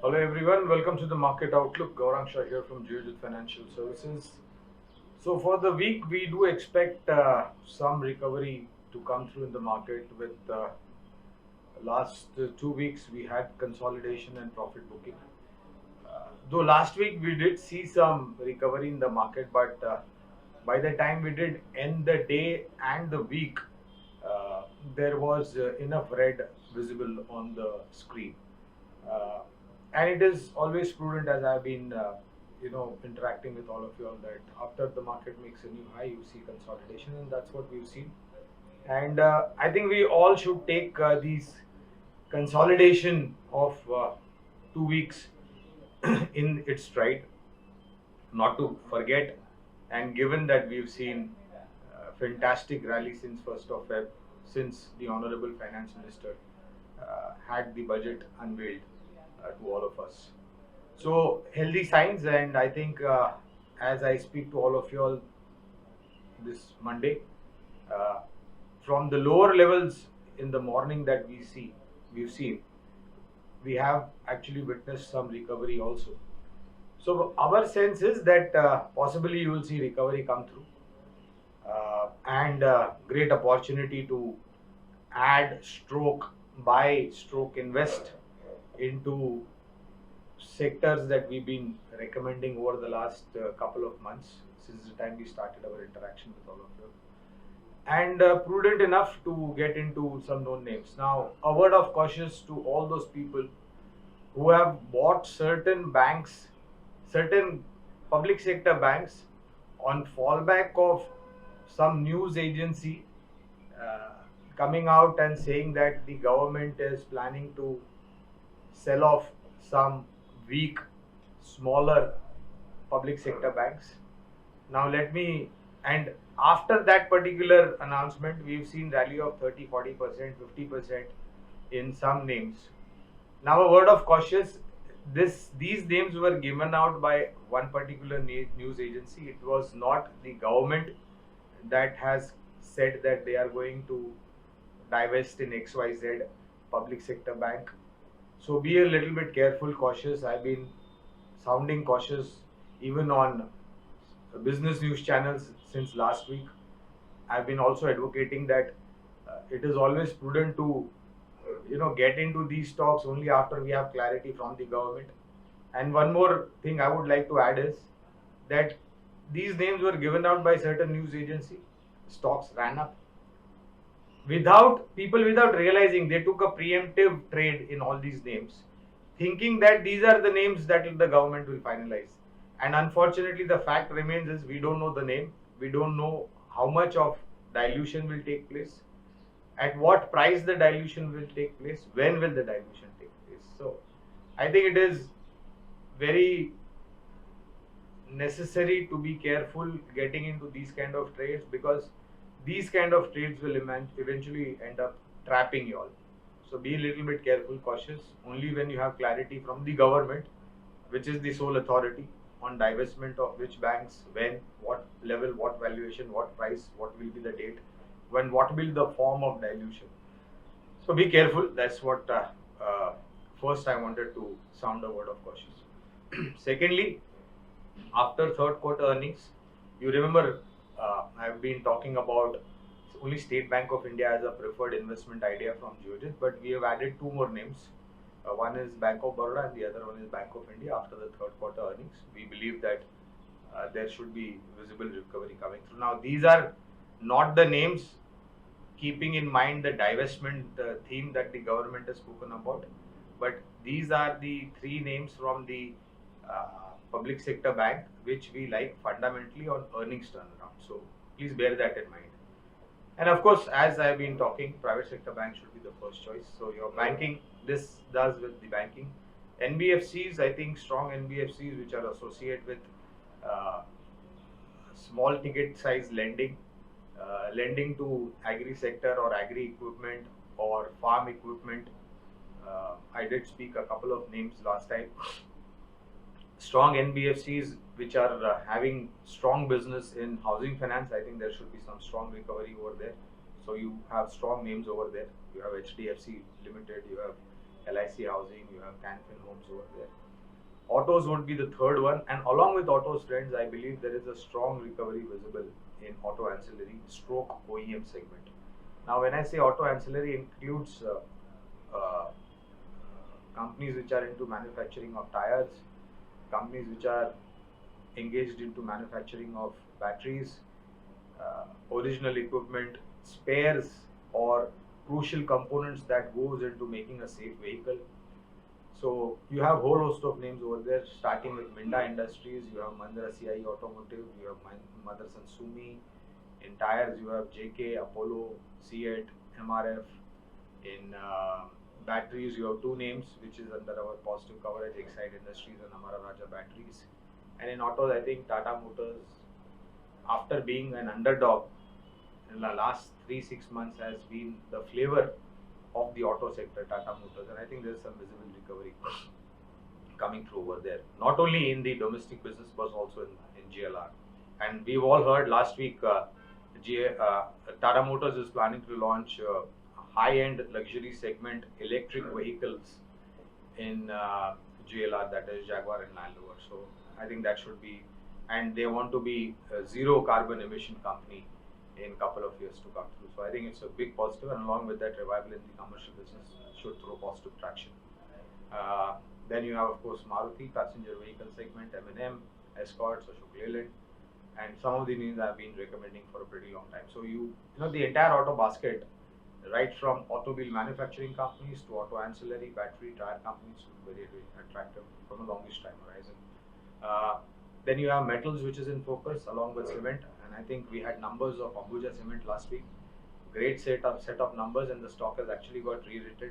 Hello everyone, welcome to the Market Outlook. Gaurang Shah here from Geojit Financial Services. So for the week, we do expect some recovery to come through in the market. With last 2 weeks, we had consolidation and profit booking. Though last week we did see some recovery in the market, but by the time we did end the day and the week, uh, there was enough red visible on the screen. Uh, and it is always prudent, as I've been, interacting with all of you all, that after the market makes a new high, you see consolidation, and that's what we've seen. And I think we all should take these consolidation of 2 weeks in its stride, not to forget. And given that we've seen fantastic rally since 1st of Feb, since the Honorable Finance Minister had the budget unveiled to all of us. So healthy signs, and I think as I speak to all of you all this Monday, uh, from the lower levels in the morning that we've seen, we have actually witnessed some recovery also. So our sense is that possibly you will see recovery come through, and great opportunity to add stroke buy stroke invest into sectors that we've been recommending over the last couple of months since the time we started our interaction with all of you, and prudent enough to get into some known names. Now, a word of caution to all those people who have bought certain banks, certain public sector banks, on fallback of some news agency uh, coming out and saying that the government is planning to sell off some weak, smaller public sector banks. Now, and after that particular announcement, we've seen rally of 30, 40%, 50% in some names. Now, a word of caution: these names were given out by one particular news agency. It was not the government that has said that they are going to divest in XYZ public sector bank. So be a little bit careful, cautious. I've been sounding cautious even on business news channels since last week. I've been also advocating that it is always prudent to get into these stocks only after we have clarity from the government. And one more thing I would like to add is that these names were given out by certain news agency. Stocks ran up without realizing. They took a preemptive trade in all these names, thinking that these are the names that the government will finalize. And unfortunately, the fact remains is we don't know the name. We don't know how much of dilution will take place, at what price the dilution will take place, when will the dilution take place. So I think it is very necessary to be careful getting into these kind of trades, because these kind of trades will eventually end up trapping you all. So be a little bit careful, cautious. Only when you have clarity from the government, which is the sole authority on divestment of which banks, when, what level, what valuation, what price, what will be the date, when, what will be the form of dilution. So be careful. That's what first I wanted to sound a word of caution. Secondly, after third quarter earnings, you remember I've been talking about only State Bank of India as a preferred investment idea from Geojit, but we have added two more names. One is Bank of Baroda and the other one is Bank of India. After the third quarter earnings, we believe that there should be visible recovery coming through. Now, these are not the names keeping in mind the divestment theme that the government has spoken about, but these are the three names from the uh, public sector bank which we like fundamentally on earnings turnaround. So please bear that in mind. And of course, as I've been talking, private sector bank should be the first choice. So your banking, this does with the banking. NBFCs, I think strong NBFCs which are associated with uh, small ticket size lending, lending to agri sector or agri equipment or farm equipment. I did speak a couple of names last time. Strong NBFCs which are having strong business in housing finance, I think there should be some strong recovery over there. So you have strong names over there. You have HDFC Limited, you have LIC Housing, you have Canfin Homes over there. Autos would be the third one, and along with autos trends, I believe there is a strong recovery visible in auto ancillary stroke OEM segment. Now, when I say auto ancillary, includes uh, companies which are into manufacturing of tires, companies which are engaged into manufacturing of batteries, original equipment, spares, or crucial components that goes into making a safe vehicle. So you have whole host of names over there, starting with Minda Industries, you have Mahindra CIE Automotive, you have Motherson Sumi. In tires, you have JK, Apollo, Seat, MRF. In batteries, you have two names, which is under our positive coverage, Exide Industries and Amara Raja Batteries. And in autos, I think Tata Motors, after being an underdog in the last 3-6 months, has been the flavor of the auto sector, Tata Motors, and I think there's some visible recovery coming through over there. Not only in the domestic business, but also in GLR. And we've all heard last week, Tata Motors is planning to launch high-end luxury segment electric vehicles in GLR, that is Jaguar and Land Rover. So I think that should be, and they want to be a zero carbon emission company in a couple of years to come through. So I think it's a big positive, and along with that, revival in the commercial business should throw positive traction. Then you have, of course, Maruti passenger vehicle segment, M&M, Escort, Ashok Leyland, and some of the names I've been recommending for a pretty long time. So you know the entire auto basket, right from automobile manufacturing companies to auto ancillary, battery, tire companies, very, very attractive from a longish time horizon. Then you have metals, which is in focus, along with cement, and I think we had numbers of Ambuja Cement last week. Great set of numbers, and the stock has actually got re-rated.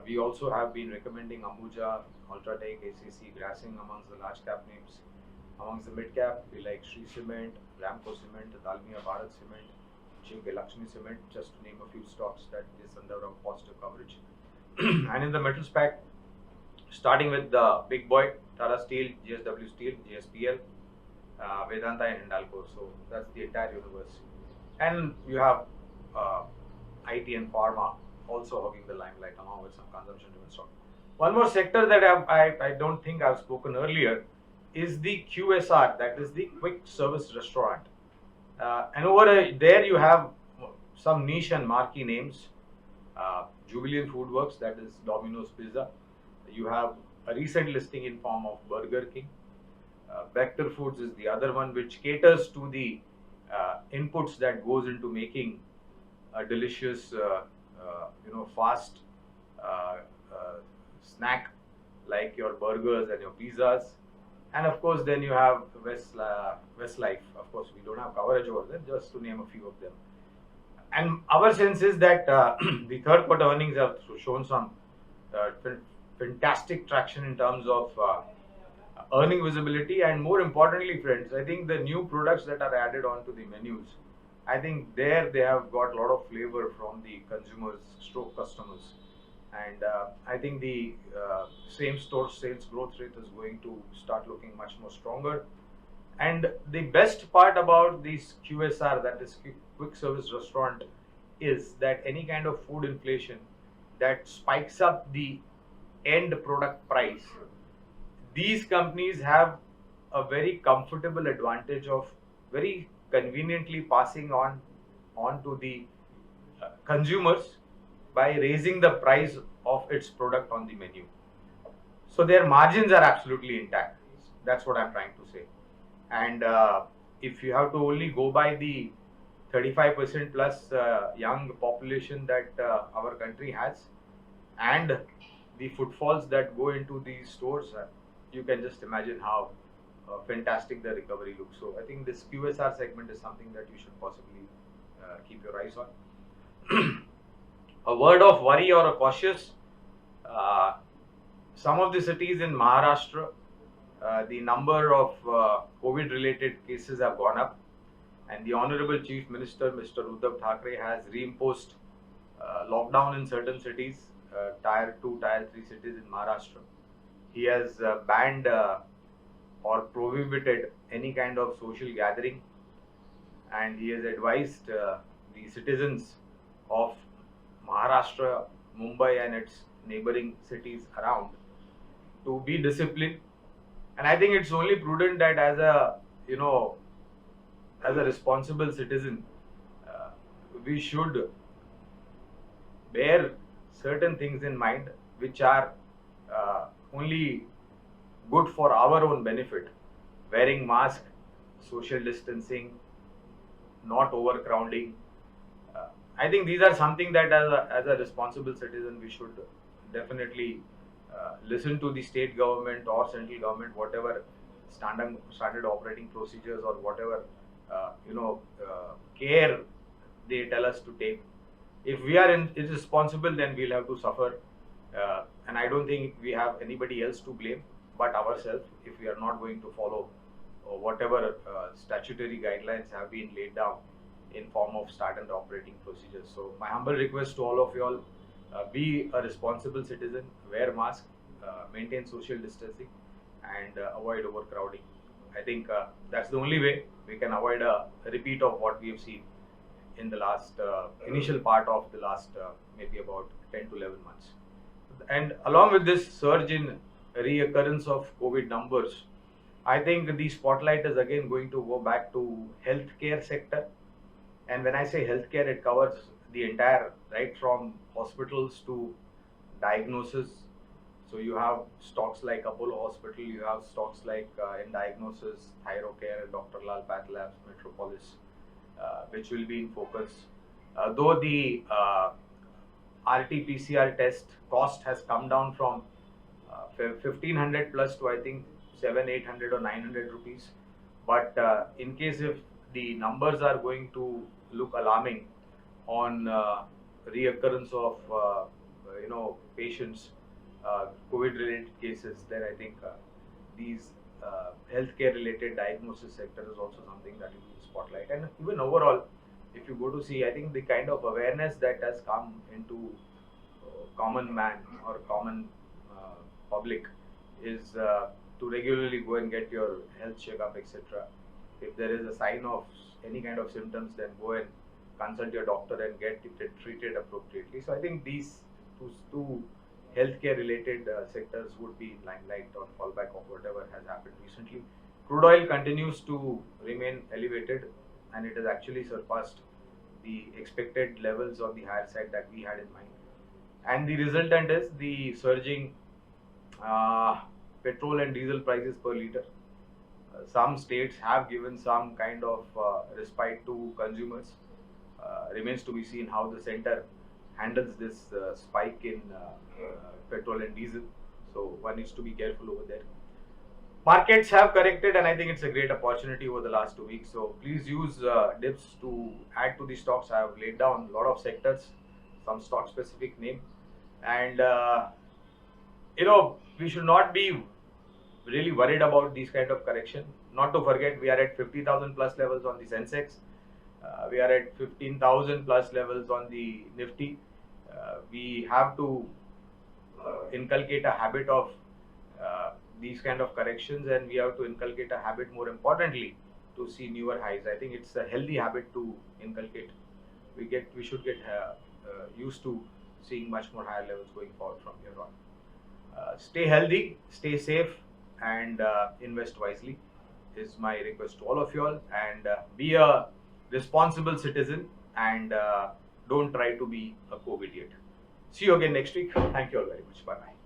We also have been recommending Ambuja, Ultratech, ACC, Grassing amongst the large cap names. Amongst the mid cap, we like Shree Cement, Ramco Cement, Dalmia Bharat Cement, JK Lakshmi Cement, just to name a few stocks that is under our positive coverage. And in the metals pack, starting with the big boy, Tata Steel, JSW Steel, JSPL, Vedanta and Hindalco. So that's the entire universe. And you have IT and pharma also hogging the limelight along with some consumption driven stock. One more sector that I don't think I've spoken earlier is the QSR, that is the quick service restaurant. And over there you have some niche and marquee names. Jubilant Foodworks, that is Domino's Pizza. You have a recent listing in form of Burger King. Vector Foods is the other one, which caters to the inputs that goes into making a delicious, fast snack like your burgers and your pizzas. And of course, then you have Westlife. Of course, we don't have coverage over there, just to name a few of them. And our sense is that the third quarter earnings have shown some fantastic traction in terms of earning visibility, and more importantly, friends, I think the new products that are added onto the menus, I think there they have got a lot of flavor from the consumers stroke customers, and I think the same store sales growth rate is going to start looking much more stronger. And the best part about this QSR, that is quick service restaurant, is that any kind of food inflation that spikes up the end product price, these companies have a very comfortable advantage of very conveniently passing on to the consumers by raising the price of its product on the menu. So their margins are absolutely intact. That's what I'm trying to say. And if you have to only go by the 35% plus young population that our country has, and the footfalls that go into these stores, you can just imagine how fantastic the recovery looks. So I think this QSR segment is something that you should possibly keep your eyes on. A word of worry or a cautious, some of the cities in Maharashtra, the number of COVID related cases have gone up, and the Honorable Chief Minister, Mr. Uddhav Thackeray, has reimposed lockdown in certain cities, tier 2, tier 3 cities in Maharashtra. He has banned or prohibited any kind of social gathering, and he has advised the citizens of Maharashtra, Mumbai and its neighboring cities around to be disciplined. And I think it's only prudent that as a, you know, as a responsible citizen, uh, we should bear certain things in mind which are only good for our own benefit. Wearing mask, social distancing, not overcrowding. Uh, I think these are something that as a responsible citizen we should definitely listen to the state government or central government, whatever standard operating procedures or whatever care they tell us to take. If we are irresponsible, then we'll have to suffer, and I don't think we have anybody else to blame but ourselves if we are not going to follow whatever statutory guidelines have been laid down in form of standard operating procedures. So my humble request to all of you all, be a responsible citizen, wear mask, maintain social distancing, and avoid overcrowding. I think that's the only way we can avoid a repeat of what we have seen in the last initial part of the last maybe about 10 to 11 months. And along with this surge in reoccurrence of COVID numbers, I think the spotlight is again going to go back to healthcare sector. And when I say healthcare, it covers the entire, right from hospitals to diagnosis. So you have stocks like Apollo Hospital, you have stocks like in diagnosis, Thyrocare, Dr. Lal Path Labs, Metropolis, which will be in focus. Though the RT-PCR test cost has come down from 1500 plus to I think 700, 800 or 900 rupees. But in case if the numbers are going to look alarming on reoccurrence of patients, COVID related cases, then I think these healthcare related diagnosis sector is also something that will be spotlight. And even overall, if you go to see, I think the kind of awareness that has come into common man or common public is to regularly go and get your health checkup, etc. If there is a sign of any kind of symptoms, then go and consult your doctor and get it treated appropriately. So I think these two healthcare related sectors would be in limelight on fallback of whatever has happened recently. Crude oil continues to remain elevated, and it has actually surpassed the expected levels on the higher side that we had in mind. And the resultant is the surging petrol and diesel prices per liter. Some states have given some kind of respite to consumers. Remains to be seen how the center handles this spike in petrol and diesel. So one needs to be careful over there. Markets have corrected, and I think it's a great opportunity over the last 2 weeks. So please use dips to add to the stocks. I have laid down a lot of sectors, some stock specific name, and we should not be really worried about these kind of correction. Not to forget, we are at 50,000 plus levels on the Sensex. We are at 15,000 plus levels on the Nifty. We have to inculcate a habit of these kind of corrections, and we have to inculcate a habit, more importantly, to see newer highs. I think it's a healthy habit to inculcate. We should get used to seeing much more higher levels going forward from here on. Stay healthy, stay safe, and invest wisely is my request to all of you all. And be a responsible citizen, and don't try to be a COVID idiot. See you again next week. Thank you all very much. Bye bye.